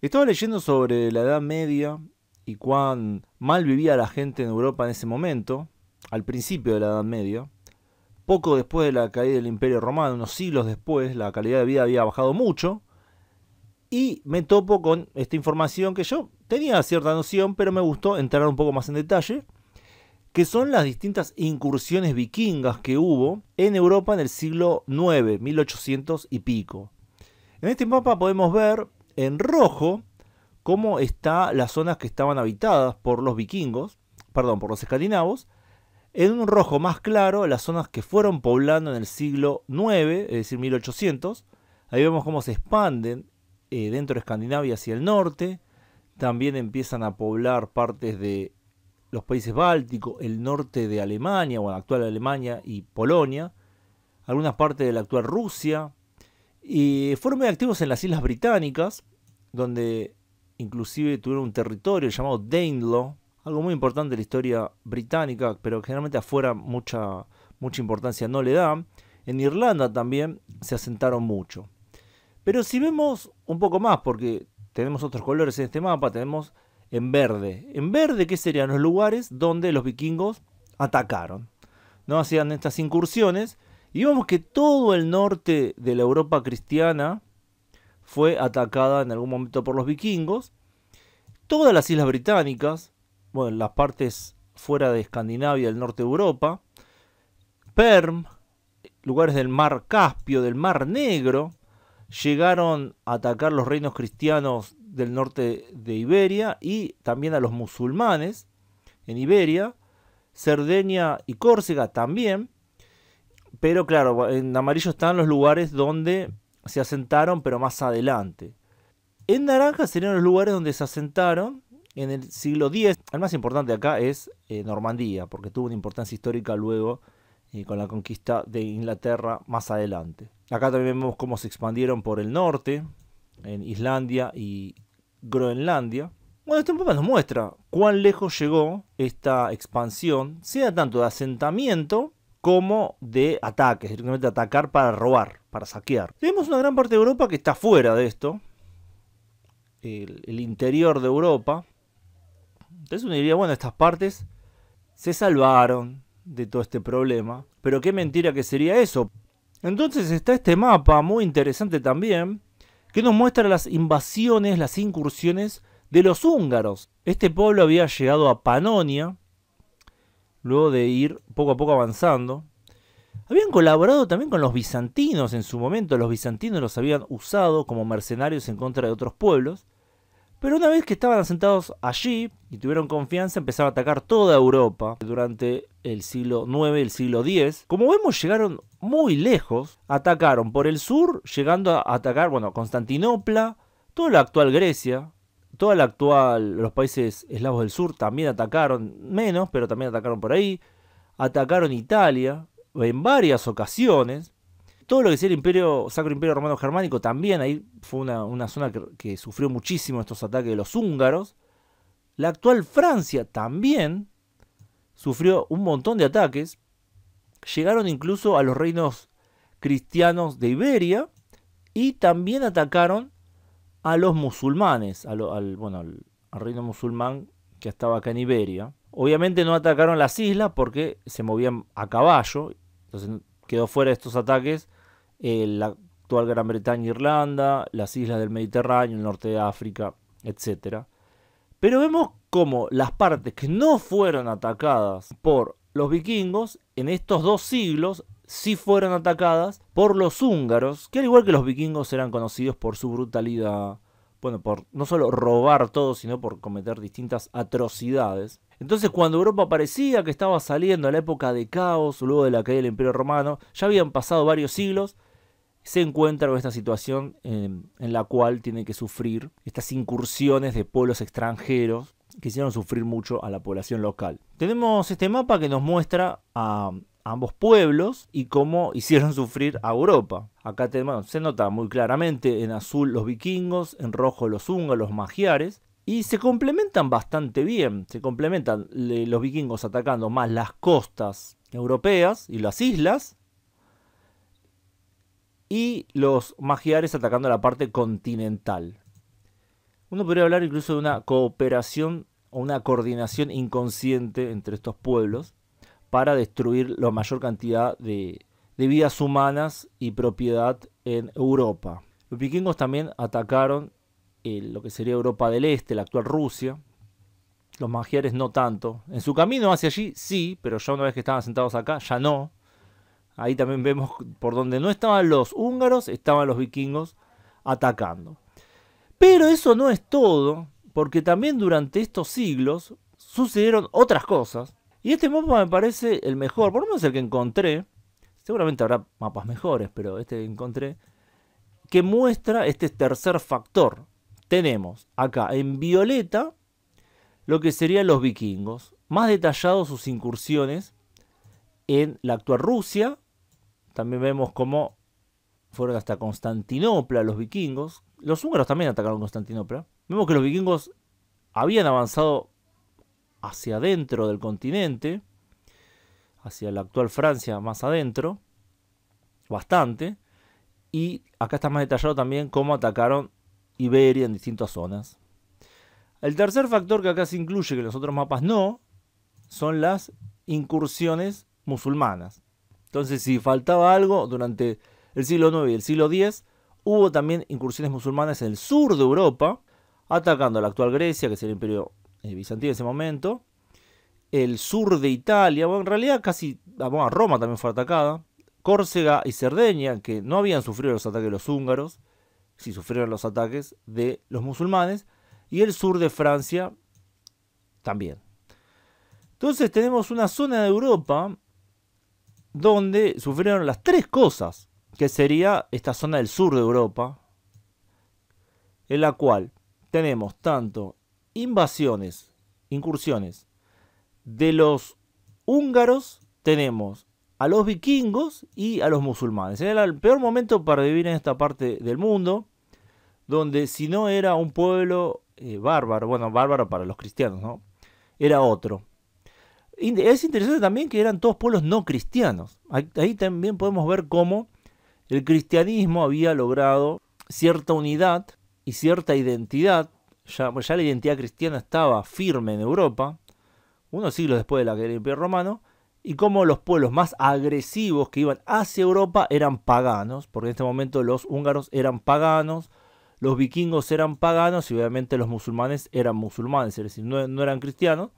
Estaba leyendo sobre la Edad Media y cuán mal vivía la gente en Europa en ese momento, al principio de la Edad Media. Poco después de la caída del Imperio Romano, unos siglos después, la calidad de vida había bajado mucho. Y me topo con esta información que yo tenía cierta noción, pero me gustó entrar un poco más en detalle, que son las distintas incursiones vikingas que hubo en Europa en el siglo IX, 1800 y pico. En este mapa podemos ver en rojo cómo están las zonas que estaban habitadas por los vikingos, perdón, por los escandinavos. En un rojo más claro, las zonas que fueron poblando en el siglo IX, es decir, 1800. Ahí vemos cómo se expanden dentro de Escandinavia hacia el norte. También empiezan a poblar partes de los países bálticos, el norte de Alemania, o la actual Alemania y Polonia, algunas partes de la actual Rusia. Y fueron muy activos en las Islas Británicas, donde inclusive tuvieron un territorio llamado Danelaw, algo muy importante de la historia británica, pero generalmente afuera mucha importancia no le dan. En Irlanda también se asentaron mucho. Pero si vemos un poco más, porque tenemos otros colores en este mapa, tenemos en verde. En verde, ¿qué serían los lugares donde los vikingos atacaron? ¿No? Hacían estas incursiones y vemos que todo el norte de la Europa cristiana fue atacada en algún momento por los vikingos. Todas las islas británicas, bueno, las partes fuera de Escandinavia, del norte de Europa, Perm, lugares del mar Caspio, del mar Negro, llegaron a atacar los reinos cristianos del norte de Iberia y también a los musulmanes en Iberia, Cerdeña y Córcega también, pero claro, en amarillo están los lugares donde se asentaron, pero más adelante. En naranja serían los lugares donde se asentaron en el siglo X. El más importante acá es Normandía, porque tuvo una importancia histórica luego con la conquista de Inglaterra más adelante. Acá también vemos cómo se expandieron por el norte, en Islandia y Groenlandia. Bueno, este mapa nos muestra cuán lejos llegó esta expansión, sea tanto de asentamiento como de ataques, directamente atacar para robar, para saquear. Tenemos una gran parte de Europa que está fuera de esto, el interior de Europa. Entonces uno diría, bueno, estas partes se salvaron de todo este problema, pero qué mentira que sería eso. Entonces está este mapa muy interesante también, que nos muestra las invasiones, las incursiones de los húngaros. Este pueblo había llegado a Panonia, luego de ir poco a poco avanzando. Habían colaborado también con los bizantinos en su momento. Los bizantinos los habían usado como mercenarios en contra de otros pueblos. Pero una vez que estaban asentados allí y tuvieron confianza, empezaron a atacar toda Europa durante el siglo IX y el siglo X. Como vemos, llegaron muy lejos. Atacaron por el sur, llegando a atacar, bueno, Constantinopla, toda la actual Grecia, toda la actual, los países eslavos del sur también atacaron, menos, pero también atacaron por ahí. Atacaron Italia en varias ocasiones. Todo lo que sea el Imperio, Sacro Imperio Romano Germánico también, ahí fue una zona que sufrió muchísimo estos ataques de los húngaros. La actual Francia también sufrió un montón de ataques. Llegaron incluso a los reinos cristianos de Iberia y también atacaron a los musulmanes, al reino musulmán que estaba acá en Iberia. Obviamente no atacaron las islas porque se movían a caballo, entonces quedó fuera de estos ataques la actual Gran Bretaña e Irlanda, las islas del Mediterráneo, el norte de África, etc. Pero vemos como las partes que no fueron atacadas por los vikingos, en estos 2 siglos, sí fueron atacadas por los húngaros, que al igual que los vikingos eran conocidos por su brutalidad, bueno, por no solo robar todo, sino por cometer distintas atrocidades. Entonces, cuando Europa parecía que estaba saliendo a la época de caos, luego de la caída del Imperio Romano, ya habían pasado varios siglos, se encuentra con esta situación en la cual tiene que sufrir estas incursiones de pueblos extranjeros que hicieron sufrir mucho a la población local. Tenemos este mapa que nos muestra a ambos pueblos y cómo hicieron sufrir a Europa. Acá se nota muy claramente en azul los vikingos, en rojo los húngaros, los magiares. Y se complementan bastante bien. Se complementan los vikingos atacando más las costas europeas y las islas. Y los magiares atacando la parte continental. Uno podría hablar incluso de una cooperación o una coordinación inconsciente entre estos pueblos para destruir la mayor cantidad de vidas humanas y propiedad en Europa. Los vikingos también atacaron lo que sería Europa del Este, la actual Rusia. Los magiares no tanto. En su camino hacia allí sí, pero ya una vez que estaban sentados acá, ya no. Ahí también vemos por donde no estaban los húngaros, estaban los vikingos atacando. Pero eso no es todo, porque también durante estos siglos sucedieron otras cosas. Y este mapa me parece el mejor, por lo menos el que encontré. Seguramente habrá mapas mejores, pero este que encontré, que muestra este tercer factor. Tenemos acá en violeta lo que serían los vikingos, más detallados sus incursiones en la actual Rusia. También vemos cómo fueron hasta Constantinopla los vikingos. Los húngaros también atacaron Constantinopla. Vemos que los vikingos habían avanzado hacia adentro del continente, hacia la actual Francia más adentro, bastante. Y acá está más detallado también cómo atacaron Iberia en distintas zonas. El tercer factor que acá se incluye, que en los otros mapas no, son las incursiones musulmanas. Entonces, si faltaba algo, durante el siglo IX y el siglo X, hubo también incursiones musulmanas en el sur de Europa, atacando a la actual Grecia, que es el imperio bizantino en ese momento, el sur de Italia, bueno, en realidad casi, bueno, Roma también fue atacada, Córcega y Cerdeña, que no habían sufrido los ataques de los húngaros, sí sufrieron los ataques de los musulmanes, y el sur de Francia también. Entonces tenemos una zona de Europa donde sufrieron las tres cosas, que sería esta zona del sur de Europa, en la cual tenemos tanto invasiones, incursiones de los húngaros, tenemos a los vikingos y a los musulmanes. Era el peor momento para vivir en esta parte del mundo, donde si no era un pueblo bárbaro, bueno, bárbaro para los cristianos, ¿no? Era otro. Es interesante también que eran todos pueblos no cristianos. Ahí también podemos ver cómo el cristianismo había logrado cierta unidad y cierta identidad. Ya la identidad cristiana estaba firme en Europa, unos siglos después de la caída del Imperio Romano, y cómo los pueblos más agresivos que iban hacia Europa eran paganos, porque en este momento los húngaros eran paganos, los vikingos eran paganos y obviamente los musulmanes eran musulmanes, es decir, no eran cristianos.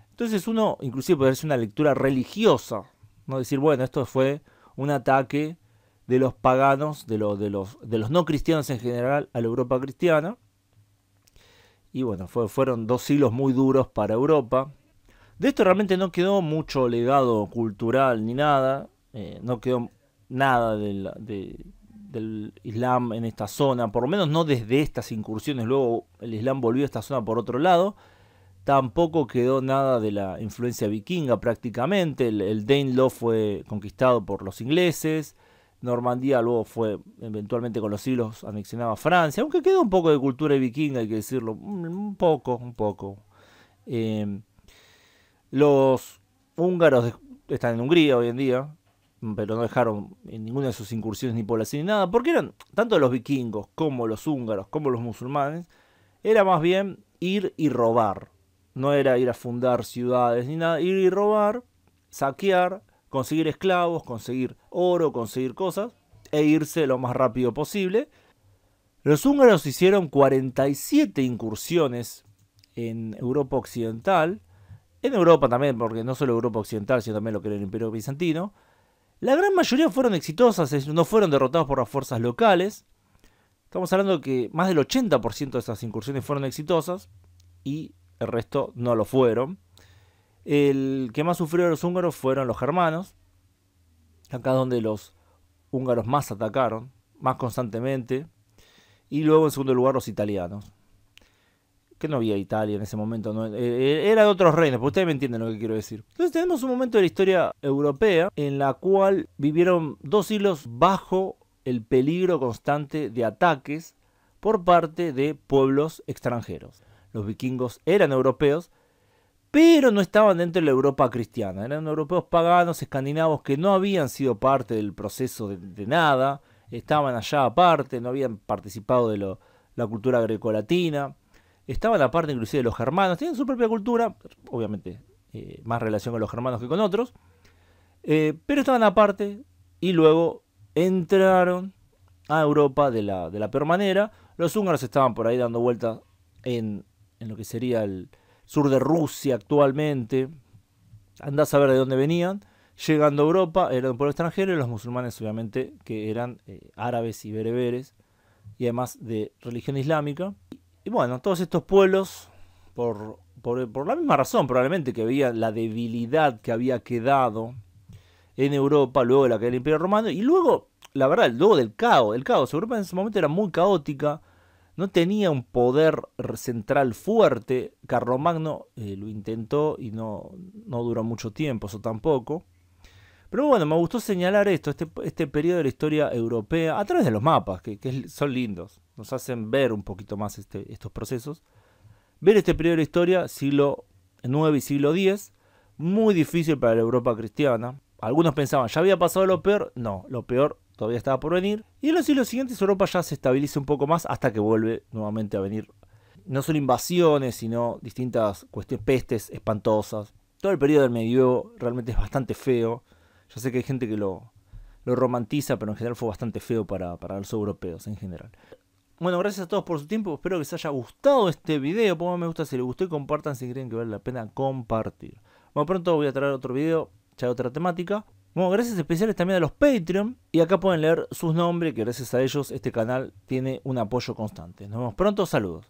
Entonces uno inclusive puede hacer una lectura religiosa, no decir, bueno, esto fue un ataque de los paganos, de los no cristianos en general a la Europa cristiana. Y bueno, fueron 2 siglos muy duros para Europa. De esto realmente no quedó mucho legado cultural ni nada. No quedó nada del Islam en esta zona, por lo menos no desde estas incursiones. Luego el Islam volvió a esta zona por otro lado. Tampoco quedó nada de la influencia vikinga prácticamente. El Danelaw fue conquistado por los ingleses. Normandía luego fue eventualmente con los siglos anexionada a Francia. Aunque quedó un poco de cultura vikinga, hay que decirlo. Un poco. Los húngaros están en Hungría hoy en día, pero no dejaron en ninguna de sus incursiones ni población ni nada, porque eran tanto los vikingos como los húngaros como los musulmanes, era más bien ir y robar. No era ir a fundar ciudades ni nada, ir y robar, saquear, conseguir esclavos, conseguir oro, conseguir cosas e irse lo más rápido posible. Los húngaros hicieron 47 incursiones en Europa Occidental, en Europa también, porque no solo Europa Occidental, sino también lo que era el Imperio Bizantino. La gran mayoría fueron exitosas, no fueron derrotados por las fuerzas locales. Estamos hablando de que más del 80% de esas incursiones fueron exitosas y el resto no lo fueron. El que más sufrió de los húngaros fueron los germanos. Acá es donde los húngaros más atacaron, más constantemente. Y luego en segundo lugar los italianos. Que no había Italia en ese momento, ¿no? Era de otros reinos, pero ustedes me entienden lo que quiero decir. Entonces tenemos un momento de la historia europea en la cual vivieron 2 siglos bajo el peligro constante de ataques por parte de pueblos extranjeros. Los vikingos eran europeos, pero no estaban dentro de la Europa cristiana. Eran europeos paganos, escandinavos, que no habían sido parte del proceso de nada. Estaban allá aparte, no habían participado de la cultura grecolatina. estaban aparte inclusive de los germanos, tenían su propia cultura, obviamente más relación con los germanos que con otros, pero estaban aparte y luego entraron a Europa de la peor manera. Los húngaros estaban por ahí dando vueltas en lo que sería el sur de Rusia actualmente. Andás a ver de dónde venían. Llegando a Europa, eran un pueblo extranjero, y los musulmanes obviamente que eran árabes y bereberes, y además de religión islámica. Y bueno, todos estos pueblos, por la misma razón probablemente, que veían la debilidad que había quedado en Europa luego de la caída del Imperio Romano, y luego, la verdad, luego del caos. Europa en ese momento era muy caótica, no tenía un poder central fuerte. Carlomagno lo intentó y no duró mucho tiempo, eso tampoco. Pero bueno, me gustó señalar este periodo de la historia europea a través de los mapas, que son lindos, nos hacen ver un poquito más estos procesos. Ver este periodo de la historia, siglo IX y siglo X, muy difícil para la Europa cristiana. Algunos pensaban, ya había pasado lo peor. No, lo peor todavía estaba por venir. Y en los siglos siguientes Europa ya se estabiliza un poco más hasta que vuelve nuevamente a venir no solo invasiones, sino distintas cuestiones, pestes espantosas. Todo el periodo del medievo realmente es bastante feo. Yo sé que hay gente que lo romantiza, pero en general fue bastante feo para los europeos en general. Bueno, gracias a todos por su tiempo. Espero que les haya gustado este video. Pongan me gusta si les gustó y compartan si creen que vale la pena compartir. Bueno, pronto voy a traer otro video, ya de otra temática. Bueno, gracias especiales también a los Patreon. Y acá pueden leer sus nombres, que gracias a ellos este canal tiene un apoyo constante. Nos vemos pronto, saludos.